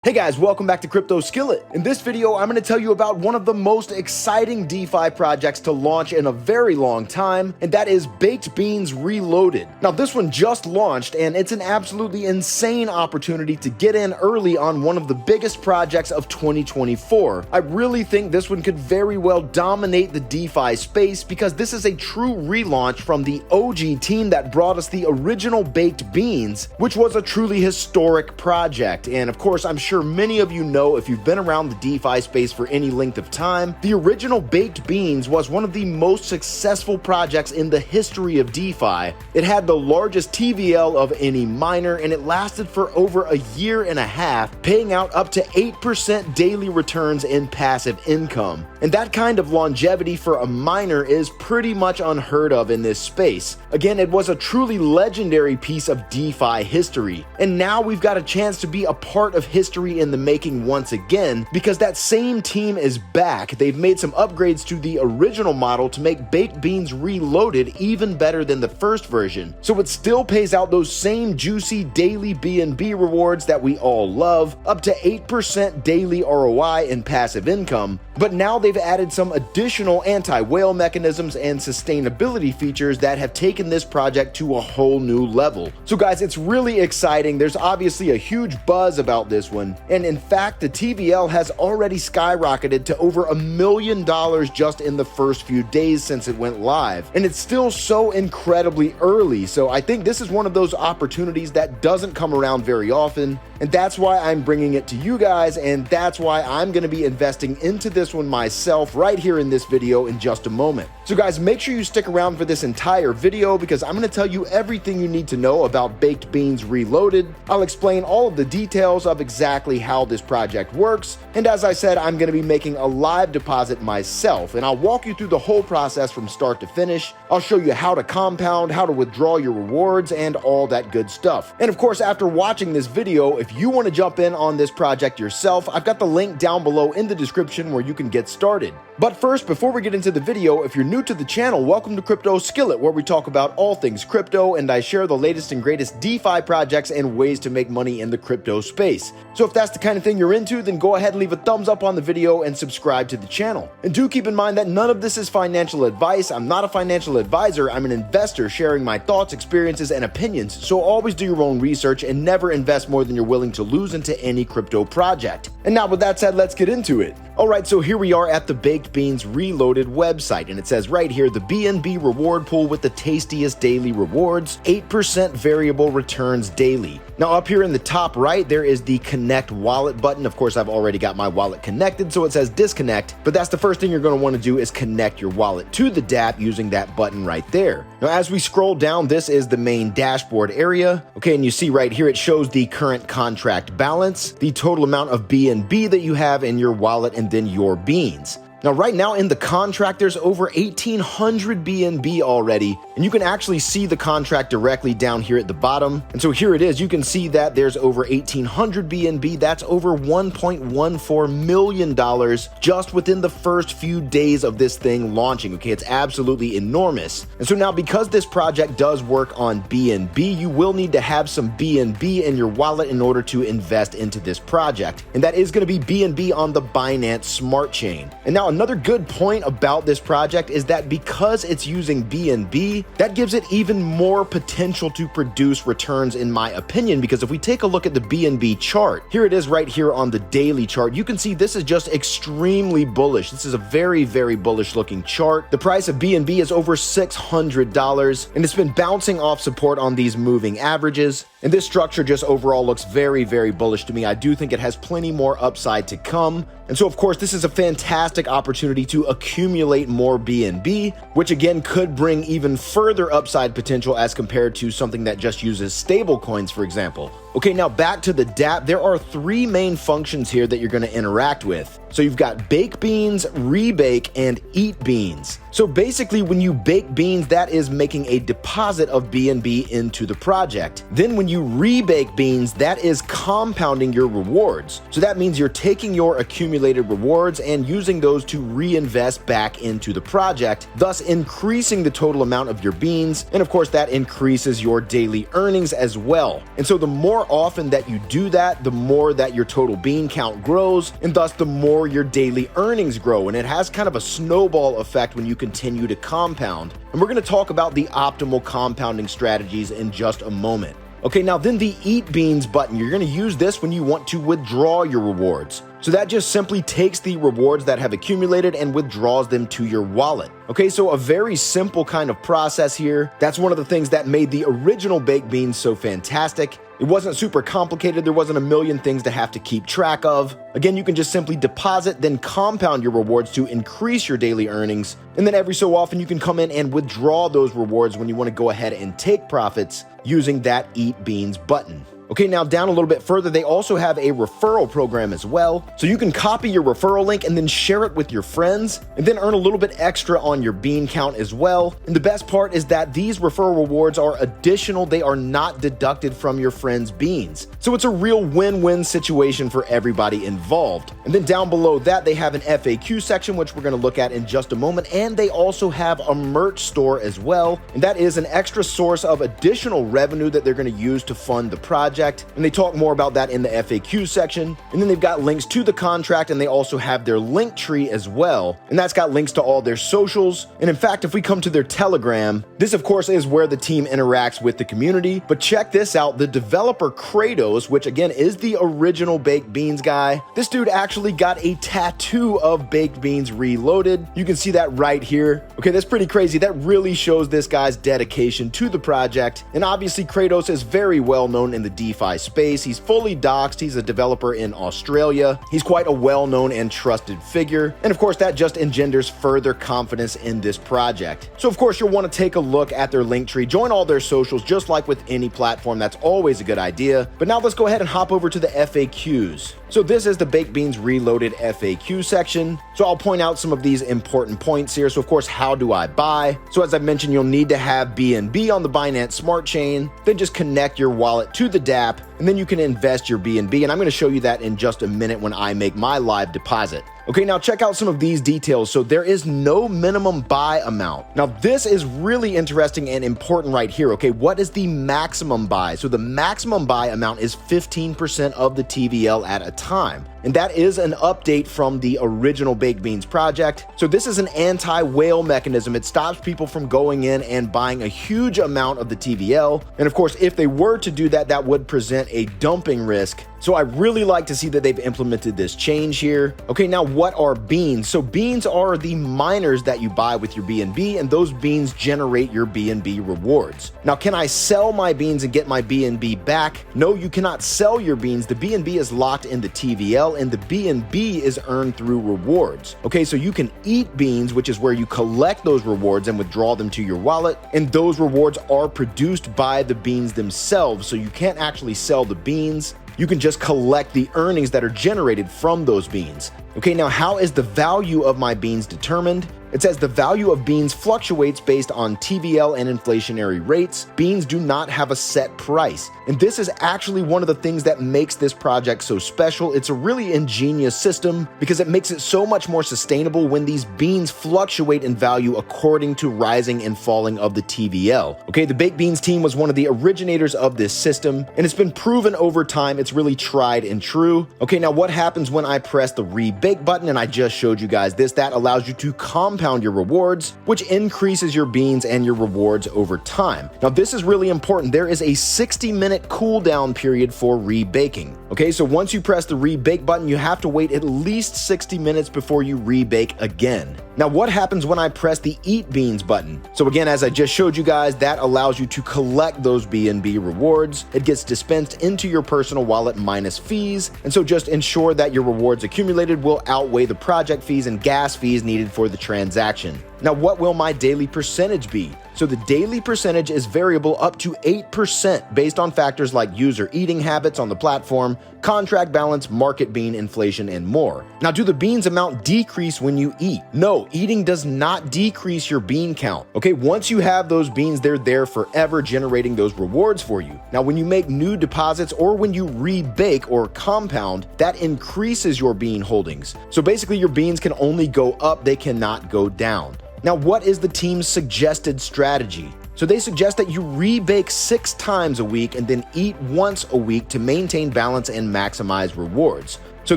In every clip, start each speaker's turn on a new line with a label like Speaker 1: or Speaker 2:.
Speaker 1: Hey guys, welcome back to Crypto Skillet. In this video, I'm going to tell you about one of the most exciting DeFi projects to launch in a very long time, and that is Baked Beans Reloaded. Now, this one just launched, and it's an absolutely insane opportunity to get in early on one of the biggest projects of 2024. I really think this one could very well dominate the DeFi space because this is a true relaunch from the OG team that brought us the original Baked Beans, which was a truly historic project. And of course, I'm sure many of you know, if you've been around the DeFi space for any length of time, the original Baked Beans was one of the most successful projects in the history of DeFi. It had the largest TVL of any miner, and it lasted for over a year and a half, paying out up to 8% daily returns in passive income. And that kind of longevity for a miner is pretty much unheard of in this space. Again, it was a truly legendary piece of DeFi history. And now we've got a chance to be a part of history in the making once again, because that same team is back. They've made some upgrades to the original model to make Baked Beans Reloaded even better than the first version. So it still pays out those same juicy daily BNB rewards that we all love, up to 8% daily ROI in passive income, but now they've added some additional anti-whale mechanisms and sustainability features that have taken this project to a whole new level. So guys, it's really exciting. There's obviously a huge buzz about this one. And in fact, the TVL has already skyrocketed to over $1 million just in the first few days since it went live. And it's still so incredibly early. So I think this is one of those opportunities that doesn't come around very often. And that's why I'm bringing it to you guys. And that's why I'm going to be investing into this one myself right here in this video in just a moment. So guys, make sure you stick around for this entire video because I'm going to tell you everything you need to know about Baked Beans Reloaded. I'll explain all of the details of exactly how this project works. And as I said, I'm going to be making a live deposit myself, and I'll walk you through the whole process from start to finish. I'll show you how to compound, how to withdraw your rewards, and all that good stuff. And of course, after watching this video, if you want to jump in on this project yourself, I've got the link down below in the description where you can get started. But first, before we get into the video, if you're new to the channel, welcome to Crypto Skillet, where we talk about all things crypto, and I share the latest and greatest DeFi projects and ways to make money in the crypto space. So if that's the kind of thing you're into, then go ahead and leave a thumbs up on the video and subscribe to the channel. And do keep in mind that none of this is financial advice. I'm not a financial advisor. I'm an investor sharing my thoughts, experiences, and opinions. So always do your own research and never invest more than you're willing to lose into any crypto project. And now with that said, let's get into it. Alright, so here we are at the Baked Beans Reloaded website, and it says right here, the BNB reward pool with the tastiest daily rewards, 8% variable returns daily. Now up here in the top right, there is the connect wallet button. Of course, I've already got my wallet connected, so it says disconnect, but that's the first thing you're going to want to do is connect your wallet to the dApp using that button right there. Now, as we scroll down, this is the main dashboard area. Okay, and you see right here, it shows the current contract balance, the total amount of BNB that you have in your wallet, and then your beans. Now, right now in the contract, there's over 1,800 BNB already, and you can actually see the contract directly down here at the bottom. And so here it is. You can see that there's over 1,800 BNB. That's over $1.14 million just within the first few days of this thing launching. Okay, it's absolutely enormous. And so now, because this project does work on BNB, you will need to have some BNB in your wallet in order to invest into this project. And that is going to be BNB on the Binance Smart Chain. And now, another good point about this project is that because it's using BNB, that gives it even more potential to produce returns, in my opinion, because if we take a look at the BNB chart, here it is right here on the daily chart, you can see this is just extremely bullish. This is a very, very bullish looking chart. The price of BNB is over $600, and it's been bouncing off support on these moving averages. And this structure just overall looks very, very bullish to me. I do think it has plenty more upside to come. And so, of course, this is a fantastic opportunity to accumulate more BNB, which again could bring even further upside potential as compared to something that just uses stable coins, for example. Okay, now back to the dApp. There are three main functions here that you're going to interact with. So you've got bake beans, rebake, and eat beans. So basically, when you bake beans, that is making a deposit of BNB into the project. Then when you rebake beans, that is compounding your rewards. So that means you're taking your accumulated rewards and using those to reinvest back into the project, thus increasing the total amount of your beans. And of course, that increases your daily earnings as well. And so the more more often that you do that, the more that your total bean count grows, and thus the more your daily earnings grow. And it has kind of a snowball effect when you continue to compound. And we're going to talk about the optimal compounding strategies in just a moment. Okay, now then the Eat Beans button, you're going to use this when you want to withdraw your rewards. So that just simply takes the rewards that have accumulated and withdraws them to your wallet. Okay, so a very simple kind of process here. That's one of the things that made the original baked beans so fantastic. It wasn't super complicated. There wasn't a million things to have to keep track of. Again, you can just simply deposit, then compound your rewards to increase your daily earnings. And then every so often you can come in and withdraw those rewards when you want to go ahead and take profits using that Eat Beans button. Okay, now down a little bit further, they also have a referral program as well. So you can copy your referral link and then share it with your friends and then earn a little bit extra on your bean count as well. And the best part is that these referral rewards are additional. They are not deducted from your friends' beans. So it's a real win-win situation for everybody involved. And then down below that, they have an FAQ section, which we're going to look at in just a moment. And they also have a merch store as well. And that is an extra source of additional revenue that they're going to use to fund the project. And they talk more about that in the FAQ section. And then they've got links to the contract, and they also have their link tree as well. And that's got links to all their socials. And in fact, if we come to their Telegram, this of course is where the team interacts with the community. But check this out, the developer Kratos, which again is the original Baked Beans guy. This dude actually got a tattoo of Baked Beans Reloaded. You can see that right here. Okay, that's pretty crazy. That really shows this guy's dedication to the project. And obviously Kratos is very well known in the DeFi space. He's fully doxed. He's a developer in Australia. He's quite a well-known and trusted figure. And of course, that just engenders further confidence in this project. So of course, you'll want to take a look at their link tree, join all their socials, just like with any platform. That's always a good idea. But now let's go ahead and hop over to the FAQs. So this is the Baked Beans Reloaded FAQ section. So I'll point out some of these important points here. So of course, how do I buy? So as I mentioned, you'll need to have BNB on the Binance Smart Chain, then just connect your wallet to the DApp, and then you can invest your BNB. And I'm going to show you that in just a minute when I make my live deposit. Okay, now check out some of these details. So there is no minimum buy amount. Now this is really interesting and important right here. Okay, what is the maximum buy? So the maximum buy amount is 15% of the TVL at a time. And that is an update from the original Baked Beans project. So this is an anti-whale mechanism. It stops people from going in and buying a huge amount of the TVL. And of course, if they were to do that, that would present a dumping risk. So I really like to see that they've implemented this change here. Okay, now what are beans? So beans are the miners that you buy with your BNB, and those beans generate your BNB rewards. Now, can I sell my beans and get my BNB back? No, you cannot sell your beans. The BNB is locked in the TVL, and the BNB is earned through rewards. Okay, so you can eat beans, which is where you collect those rewards and withdraw them to your wallet, and those rewards are produced by the beans themselves, so you can't actually sell the beans. You can just collect the earnings that are generated from those beans. Okay, now how is the value of my beans determined? It says the value of beans fluctuates based on TVL and inflationary rates. Beans do not have a set price. And this is actually one of the things that makes this project so special. It's a really ingenious system because it makes it so much more sustainable when these beans fluctuate in value according to rising and falling of the TVL. Okay, the Baked Beans team was one of the originators of this system, and it's been proven over time. It's really tried and true. Okay, now what happens when I press the rebake button? And I just showed you guys this. That allows you to compound your rewards, which increases your beans and your rewards over time. Now, this is really important. There is a 60-minute cooldown period for rebaking. Okay, so once you press the rebake button, you have to wait at least 60 minutes before you rebake again. Now, what happens when I press the Eat Beans button? So again, as I just showed you guys, that allows you to collect those BNB rewards. It gets dispensed into your personal wallet minus fees. And so just ensure that your rewards accumulated will outweigh the project fees and gas fees needed for the transaction. Now, what will my daily percentage be? So the daily percentage is variable up to 8% based on factors like user eating habits on the platform, contract balance, market bean inflation, and more. Now, do the beans amount decrease when you eat? No, eating does not decrease your bean count. Okay, once you have those beans, they're there forever generating those rewards for you. Now, when you make new deposits or when you rebake or compound, that increases your bean holdings. So basically your beans can only go up, they cannot go down. Now, what is the team's suggested strategy? So they suggest that you rebake 6 times a week and then eat once a week to maintain balance and maximize rewards. So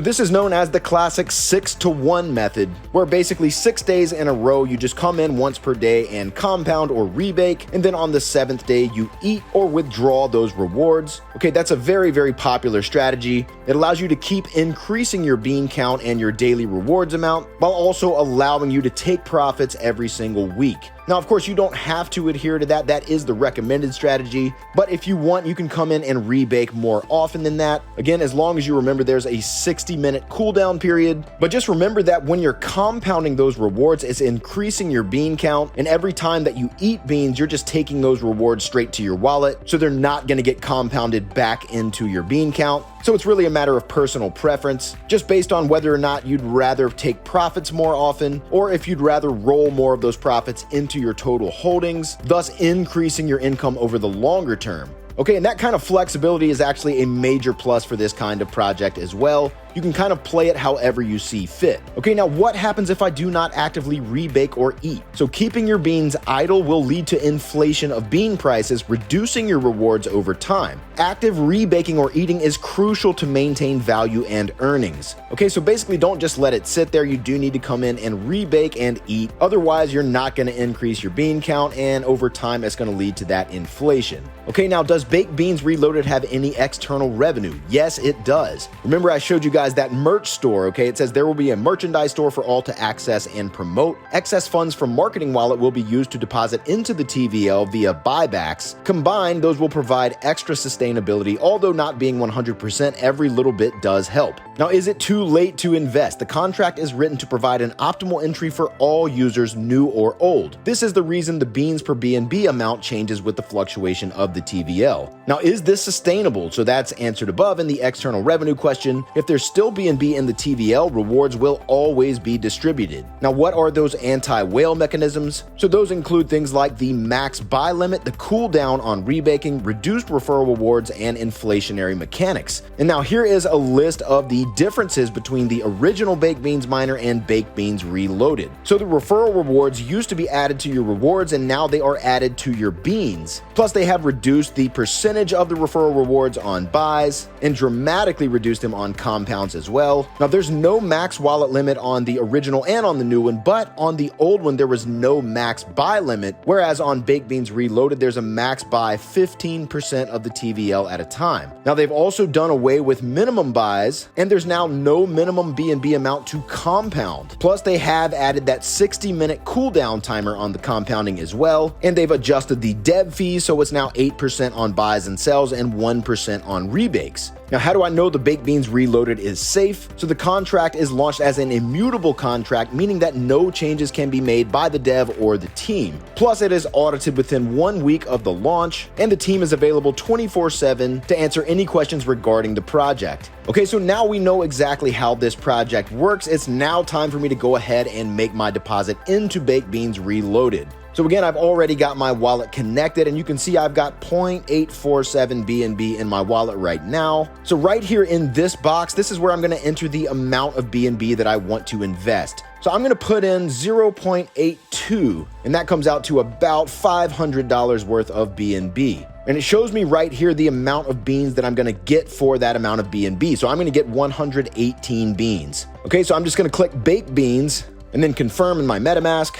Speaker 1: this is known as the classic 6-to-1 method, where basically 6 days in a row you just come in once per day and compound or rebake, and then on the 7th day you eat or withdraw those rewards. Okay, that's a very, very popular strategy. It allows you to keep increasing your bean count and your daily rewards amount, while also allowing you to take profits every single week. Now, of course, you don't have to adhere to that. That is the recommended strategy. But if you want, you can come in and rebake more often than that. Again, as long as you remember there's a 60-minute cooldown period. But just remember that when you're compounding those rewards, it's increasing your bean count. And every time that you eat beans, you're just taking those rewards straight to your wallet. So they're not going to get compounded back into your bean count. So it's really a matter of personal preference, just based on whether or not you'd rather take profits more often, or if you'd rather roll more of those profits into your total holdings, thus increasing your income over the longer term. Okay, and that kind of flexibility is actually a major plus for this kind of project as well. You can kind of play it however you see fit. Okay, now what happens if I do not actively rebake or eat? So keeping your beans idle will lead to inflation of bean prices, reducing your rewards over time. Active rebaking or eating is crucial to maintain value and earnings. Okay, so basically don't just let it sit there. You do need to come in and rebake and eat. Otherwise, you're not going to increase your bean count, and over time, it's going to lead to that inflation. Okay, now does Baked Beans Reloaded have any external revenue? Yes, it does. Remember I showed you guys that merch store, okay? It says there will be a merchandise store for all to access and promote. Excess funds from marketing wallet will be used to deposit into the TVL via buybacks. Combined, those will provide extra sustainability, although not being 100%, every little bit does help. Now, is it too late to invest? The contract is written to provide an optimal entry for all users, new or old. This is the reason the beans per BNB amount changes with the fluctuation of the TVL. Now, is this sustainable? So that's answered above in the external revenue question. If there's still BNB in the TVL, rewards will always be distributed. Now, what are those anti-whale mechanisms? So those include things like the max buy limit, the cooldown on rebaking, reduced referral rewards, and inflationary mechanics. And now here is a list of the differences between the original Baked Beans Miner and Baked Beans Reloaded. So the referral rewards used to be added to your rewards, and now they are added to your beans. Plus, they have reduced the percentage of the referral rewards on buys and dramatically reduced them on compounds as well. Now, there's no max wallet limit on the original and on the new one, but on the old one, there was no max buy limit, whereas on Baked Beans Reloaded, there's a max buy 15% of the TVL at a time. Now, they've also done away with minimum buys, and there's now no minimum BNB amount to compound. Plus, they have added that 60-minute cooldown timer on the compounding as well, and they've adjusted the dev fees, so it's now 8% on buys and sells and 1% on rebakes. Now, how do I know the Baked Beans Reloaded is safe? So the contract is launched as an immutable contract, meaning that no changes can be made by the dev or the team. Plus, it is audited within 1 week of the launch, and the team is available 24/7 to answer any questions regarding the project. Okay, so now we know exactly how this project works. It's now time for me to go ahead and make my deposit into Baked Beans Reloaded. So again, I've already got my wallet connected, and you can see I've got 0.847 BNB in my wallet right now. So right here in this box, this is where I'm going to enter the amount of BNB that I want to invest. So I'm going to put in 0.82, and that comes out to about $500 worth of BNB. And it shows me right here the amount of beans that I'm going to get for that amount of BNB. So I'm going to get 118 beans. Okay, so I'm just going to click Baked Beans and then confirm in my MetaMask.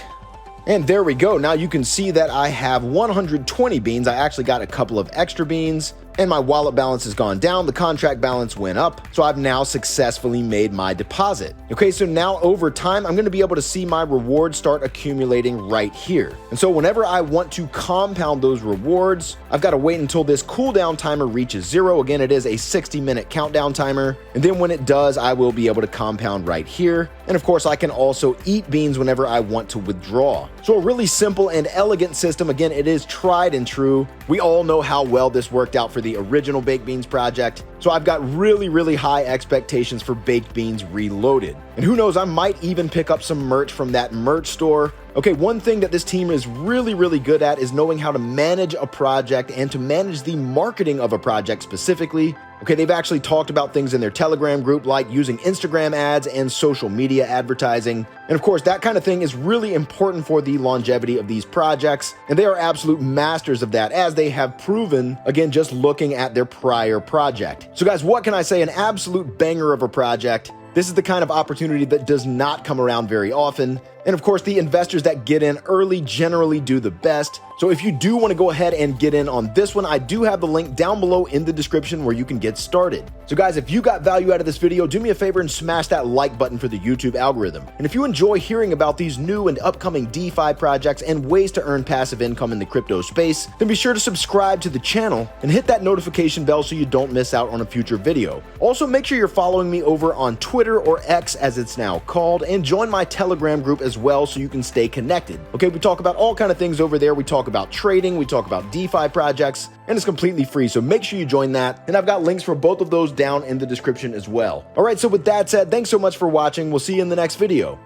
Speaker 1: And there we go. Now you can see that I have 120 beans. I actually got a couple of extra beans, and my wallet balance has gone down. The contract balance went up. So I've now successfully made my deposit. Okay, so now over time, I'm going to be able to see my rewards start accumulating right here. And so whenever I want to compound those rewards, I've got to wait until this cooldown timer reaches 0. Again, it is a 60-minute countdown timer. And then when it does, I will be able to compound right here. And of course, I can also eat beans whenever I want to withdraw. So a really simple and elegant system. Again, it is tried and true. We all know how well this worked out for the original Baked Beans project. So I've got really, really high expectations for Baked Beans Reloaded. And who knows, I might even pick up some merch from that merch store. Okay, one thing that this team is really, really good at is knowing how to manage a project and to manage the marketing of a project specifically. Okay, they've actually talked about things in their Telegram group like using Instagram ads and social media advertising. And of course, that kind of thing is really important for the longevity of these projects, and they are absolute masters of that, as they have proven, again, just looking at their prior project. So guys, what can I say? An absolute banger of a project. This is the kind of opportunity that does not come around very often. And of course, the investors that get in early generally do the best. So if you do want to go ahead and get in on this one, I do have the link down below in the description where you can get started. So guys, if you got value out of this video, do me a favor and smash that like button for the YouTube algorithm. And if you enjoy hearing about these new and upcoming DeFi projects and ways to earn passive income in the crypto space, then be sure to subscribe to the channel and hit that notification bell so you don't miss out on a future video. Also, make sure you're following me over on Twitter, or X as it's now called, and join my Telegram group as well so you can stay connected. Okay, we talk about all kind of things over there. We talk about trading, we talk about DeFi projects, and it's completely free, so make sure you join that. And I've got links for both of those down in the description as well. All right, so with that said, thanks so much for watching. We'll see you in the next video.